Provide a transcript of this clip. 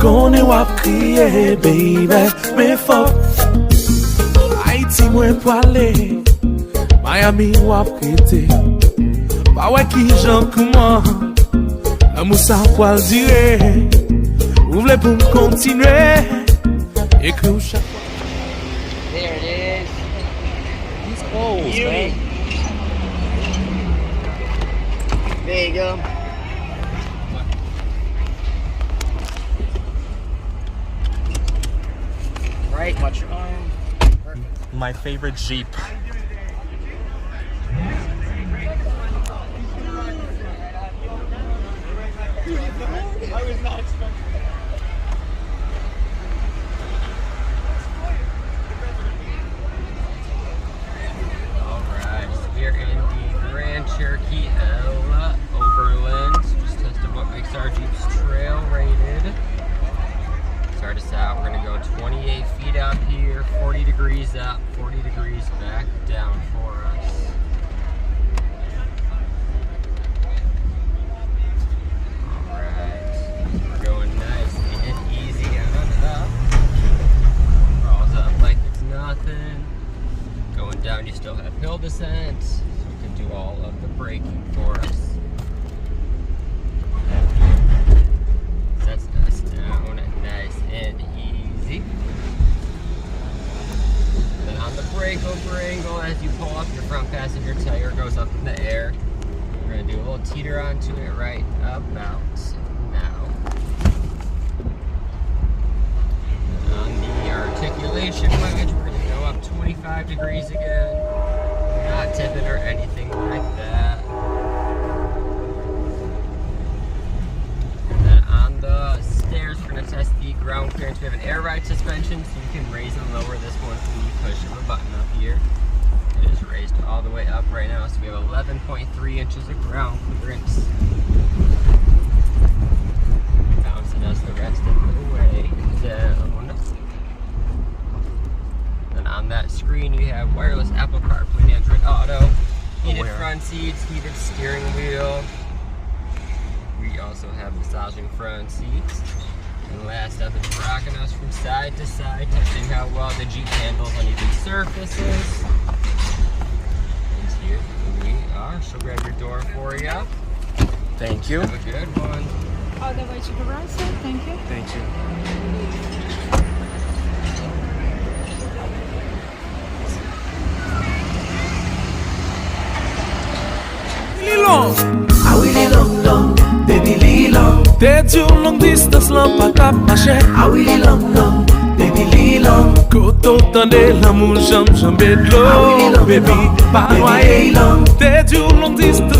connais wap crier, baby, mais fort. Haïti, moi, poilé. Miami, wap krité. Pas ouais qui j'en comment. L'amour, ça poil dire. Vous voulez pour me continuer. Écris chaque fois. There it is. These holes, Beauty. man. There you go. Right, watch your arm. Perfect. My favorite Jeep. I was not expecting. Alright, so we are in the Grand Cherokee L Overland. Just testing what makes our Jeeps trail rated. Start us out, we're going to go 28 feet out here, 40 degrees up, 40 degrees back down for us. Alright, we're going nice and easy on up. Crawls up like it's nothing. Going down, you still have hill descent, so you can do all of the braking for us. Sets us down nice and easy. Then on the brake over angle, as you pull up, your front passenger tire goes up in the air. We're going to do a little teeter onto it right about now. And on the articulation wedge, we're going to go up 25 degrees again. Not tip it or anything like that. And then on the stairs, we're going to test the ground clearance. We have an air ride suspension, so you can raise and lower this one when you push of a button up here. It is raised all the way up right now, so we have 11.3 inches of ground clearance. Bouncing us the rest of the way down. Then on that screen, you have wireless Apple CarPlay and Android Auto, heated front seats, heated steering wheel. We also have massaging front seats. And last up is rocking us from side to side, testing how well the Jeep handles uneven surfaces. And here we are. She'll grab your door for you. Thank you. Have a good one. All the way to the right side, thank you. Thank you. Ah oui, les long, baby, les long. T'es sur long distance, là, pas cap marcher. Ah oui, les long, baby, les long. Koto tande l'amour, j'aime de l'eau. Baby, pas noyer. T'es sur long distance.